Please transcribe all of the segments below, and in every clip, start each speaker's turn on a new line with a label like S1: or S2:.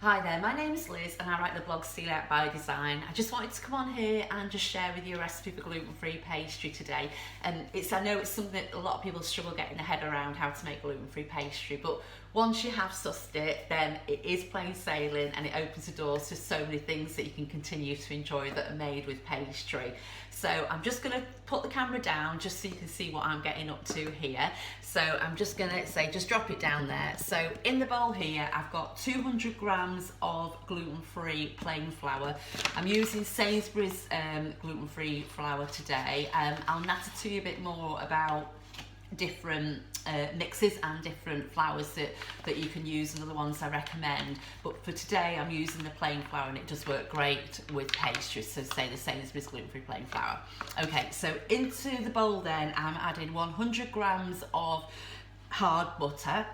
S1: Hi there, my name is Liz and I write the blog Coeliac by Design. I just wanted to come on here and just share with you a recipe for gluten-free pastry today. I know it's something that a lot of people struggle getting their head around, how to make gluten-free pastry, but once you have sussed it, then it is plain sailing and it opens the doors to so many things that you can continue to enjoy that are made with pastry. So I'm just going to put the camera down just so you can see what I'm getting up to here. So I'm just going to say, just drop it down there. So in the bowl here, I've got 200 grams of gluten-free plain flour. I'm using Sainsbury's gluten-free flour today. I'll natter to you a bit more about different mixes and different flours that you can use and other ones I recommend, but for today I'm using the plain flour and it does work great with pastries, so say the Sainsbury's gluten-free plain flour. Okay, so into the bowl then I'm adding 100 grams of hard butter,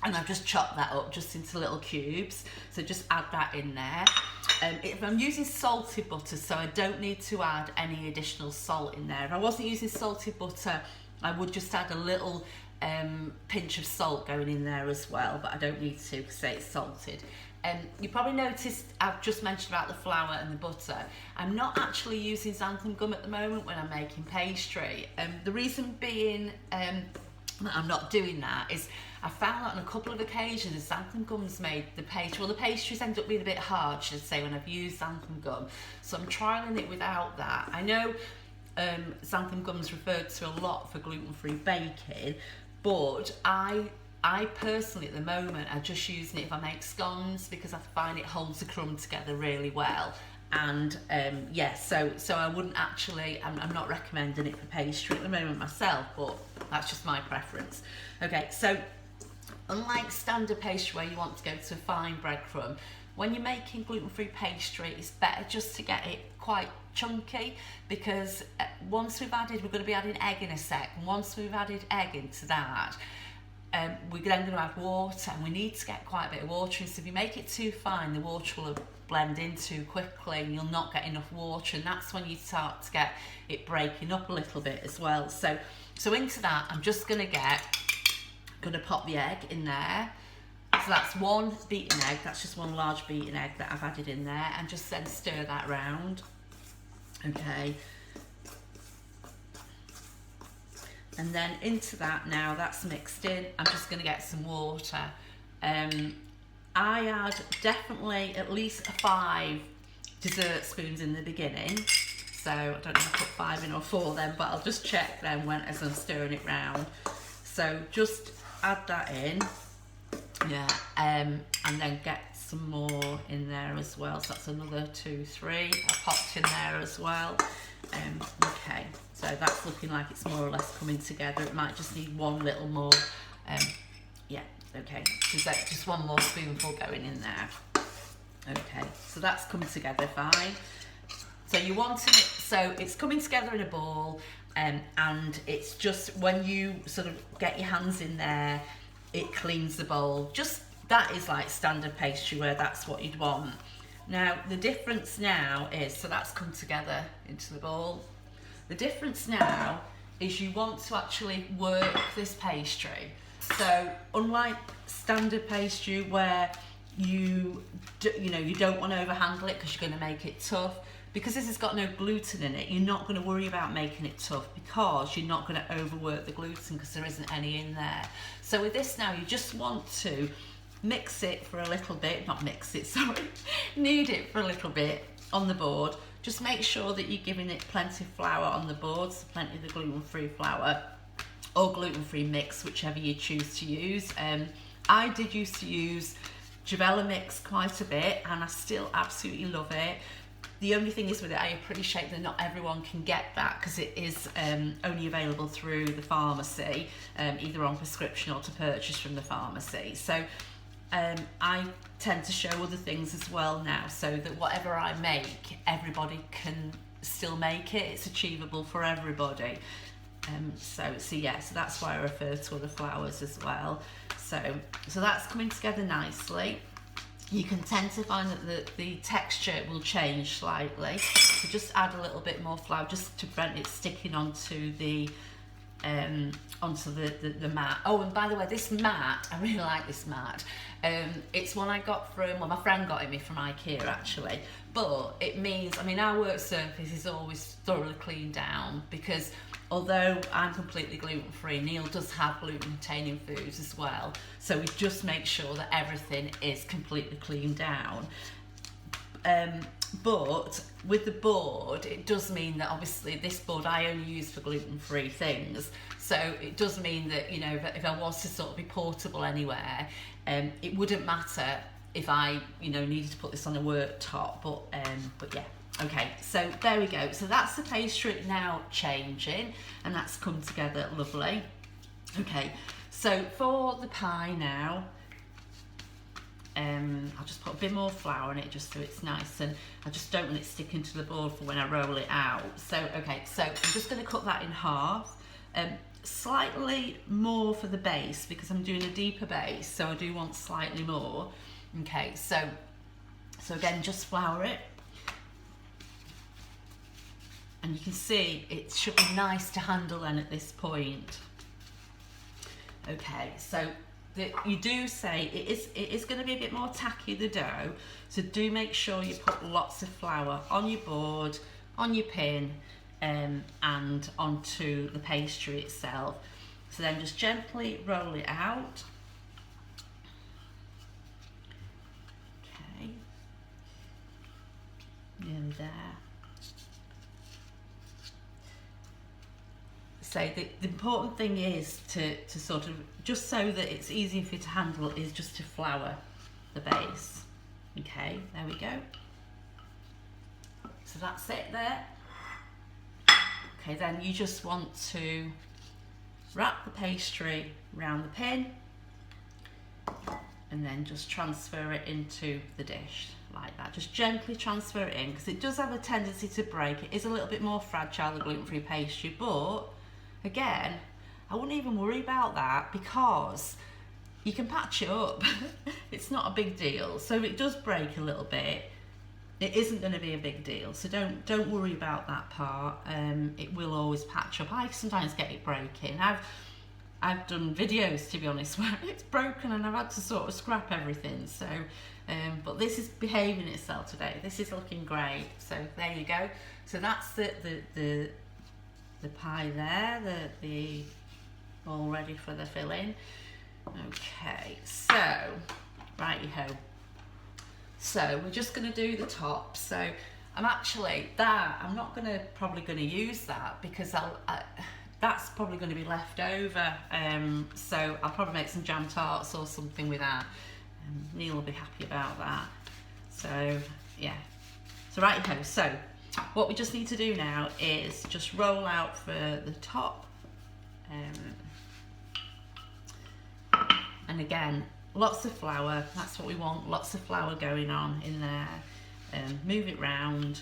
S1: and I've just chopped that up just into little cubes, so just add that in there. If I'm using salted butter, so I don't need to add any additional salt in there. If I wasn't using salted butter, I would just add a little pinch of salt going in there as well, but I don't need to because it's salted. You probably noticed I've just mentioned about the flour and the butter. I'm not actually using xanthan gum at the moment when I'm making pastry. The reason being that I'm not doing that is I found that on a couple of occasions xanthan gum's made the pastry, well, the pastries end up being a bit hard, should I say, when I've used xanthan gum. So I'm trialling it without that. I know xanthan gum's referred to a lot for gluten-free baking, but I personally at the moment are just using it if I make scones because I find it holds the crumb together really well. And yeah, so I wouldn't actually, I'm not recommending it for pastry at the moment myself, but that's just my preference. Okay, so unlike standard pastry where you want to go to a fine breadcrumb, when you're making gluten-free pastry, it's better just to get it quite chunky, because once we're going to be adding egg in a sec, and once we've added egg into that, we're then going to add water, and we need to get quite a bit of water in. So if you make it too fine, the water will blend in too quickly and you'll not get enough water, and that's when you start to get it breaking up a little bit as well. So into that, I'm just going to pop the egg in there. So that's one beaten egg, that's just one large beaten egg that I've added in there, and just then stir that round. Okay. And then into that, now that's mixed in, I'm just going to get some water. I add definitely at least 5 dessert spoons in the beginning. So I don't know if I put 5 in or 4 then, but I'll just check then as I'm stirring it round. So just add that in. Yeah, and then get some more in there as well. So that's another 2, 3 I popped in there as well. Okay, so that's looking like it's more or less coming together. It might just need one little more. Yeah, okay, so just one more spoonful going in there. Okay, so that's coming together fine. So you want it, so it's coming together in a ball, and it's just when you sort of get your hands in there, it cleans the bowl. Just that is like standard pastry where that's what you'd want. Now the difference now is, so that's come together into the bowl. The difference now is you want to actually work this pastry. So unlike standard pastry where you don't want to overhandle it because you're going to make it tough, because this has got no gluten in it, you're not going to worry about making it tough because you're not going to overwork the gluten because there isn't any in there. So with this now, you just want to mix it for a little bit, knead it for a little bit on the board. Just make sure that you're giving it plenty of flour on the board, so plenty of the gluten-free flour or gluten-free mix, whichever you choose to use. I did used to use Javella mix quite a bit and I still absolutely love it. The only thing is with it, I appreciate that not everyone can get that because it is only available through the pharmacy, either on prescription or to purchase from the pharmacy. So I tend to show other things as well now, so that whatever I make, everybody can still make it. It's achievable for everybody. So that's why I refer to other flours as well. So that's coming together nicely. You can tend to find that the texture will change slightly, so just add a little bit more flour just to prevent it sticking onto the onto the mat. Oh, and by the way, this mat, I really like this mat. It's one I got from, well, my friend got it me from IKEA actually, but it means, I mean, our work surface is always thoroughly cleaned down, because although I'm completely gluten-free, Neil does have gluten-containing foods as well, so we just make sure that everything is completely cleaned down. But with the board, it does mean that obviously this board I only use for gluten-free things, so it does mean that, you know, that if I was to sort of be portable anywhere, it wouldn't matter if I, you know, needed to put this on a worktop. But yeah, okay, so there we go. So that's the pastry now changing, and that's come together lovely. Okay, so for the pie now, I'll just put a bit more flour on it just so it's nice, and I just don't want it sticking to the board for when I roll it out. So okay, so I'm just going to cut that in half, slightly more for the base because I'm doing a deeper base, so I do want slightly more. Okay, so again, just flour it, and you can see it should be nice to handle then at this point. Okay, so you do say it is going to be a bit more tacky, the dough, so do make sure you put lots of flour on your board, on your pin, and onto the pastry itself. So then just gently roll it out. Okay, nearly there. So the important thing is to sort of, just so that it's easier for you to handle, is just to flour the base. Okay, there we go. So that's it there. Okay, then you just want to wrap the pastry around the pin and then just transfer it into the dish like that. Just gently transfer it in, because it does have a tendency to break. It is a little bit more fragile, the gluten-free pastry, but again, I wouldn't even worry about that because you can patch it up. It's not a big deal. So if it does break a little bit, it isn't going to be a big deal. So don't worry about that part. It will always patch up. I sometimes get it breaking. I've done videos, to be honest, where it's broken and I've had to sort of scrap everything. So, but this is behaving itself today. This is looking great. So there you go. So that's the pie there, the all ready for the filling. Okay, so righty-ho. So we're just going to do the top. So I'm not probably going to use that because that's probably going to be left over. So I'll probably make some jam tarts or something with that. Neil will be happy about that. So yeah. So righty-ho. So what we just need to do now is just roll out for the top, and again, lots of flour, that's what we want, lots of flour going on in there. Move it round,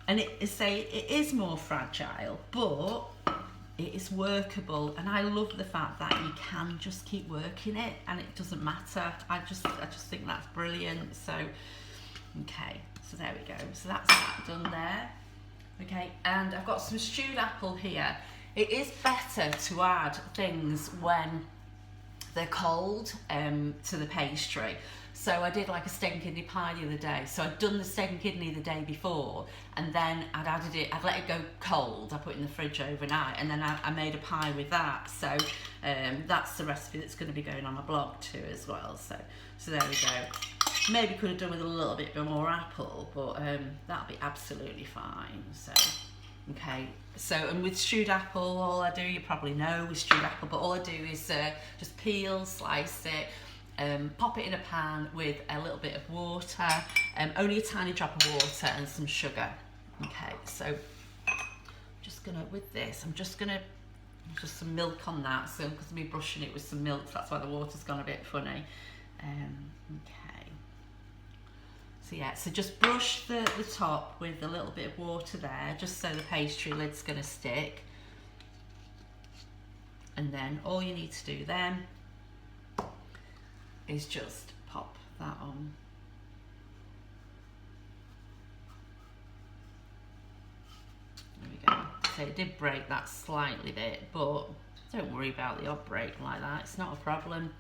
S1: and it is more fragile, but it is workable, and I love the fact that you can just keep working it and it doesn't matter. I just think that's brilliant. So okay, so there we go. So that's that done there. Okay, and I've got some stewed apple here. It is better to add things when they're cold to the pastry. So I did like a steak and kidney pie the other day. So I'd done the steak and kidney the day before, and then I'd let it go cold. I put it in the fridge overnight, and then I made a pie with that. So that's the recipe that's going to be going on my blog too as well. So there we go. Maybe could have done with a little bit more apple, but that'll be absolutely fine. So okay, so and with stewed apple, all I do, you probably know with stewed apple, but all I do is just peel, slice it, pop it in a pan with a little bit of water, only a tiny drop of water and some sugar. Okay, so just gonna, with this, I'm just gonna, just some milk on that, so because of me brushing it with some milk, that's why the water's gone a bit funny. Okay. So yeah, so just brush the top with a little bit of water there, just so the pastry lid's going to stick. And then all you need to do then is just pop that on. There we go. So it did break that slightly bit, but don't worry about the odd break like that, it's not a problem.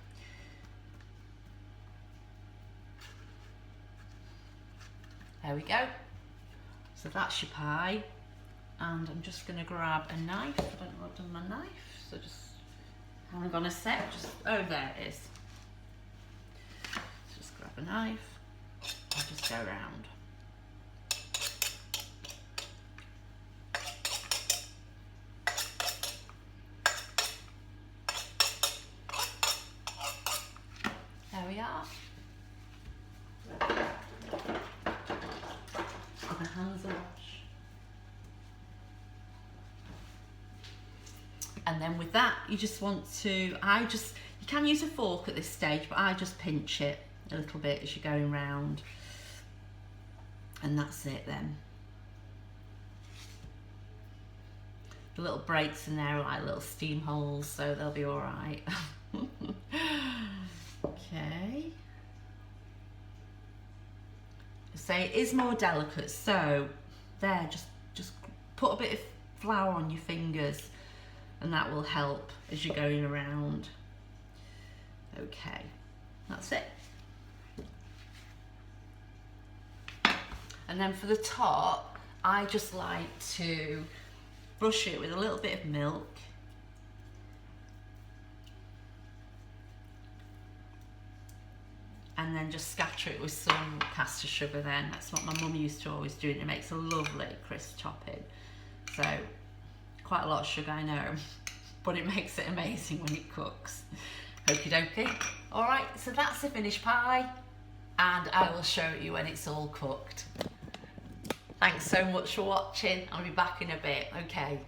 S1: There we go. So that's your pie. And I'm just going to grab a knife. I don't know what I've done with my knife, so just hang on a sec. Oh, there it is. Just grab a knife and just go around. There we are. My hands are washed. And then with that, you just want to, you can use a fork at this stage, but I just pinch it a little bit as you're going round. And that's it then. The little breaks in there are like little steam holes, so they'll be all right. Okay. So it is more delicate, so there, just put a bit of flour on your fingers and that will help as you're going around. Okay, that's it. And then for the top, I just like to brush it with a little bit of milk. And then just scatter it with some caster sugar then. That's what my mum used to always do, and it makes a lovely crisp topping. So, quite a lot of sugar, I know, but it makes it amazing when it cooks. Okie dokie. Alright, so that's the finished pie, and I will show you when it's all cooked. Thanks so much for watching. I'll be back in a bit. Okay.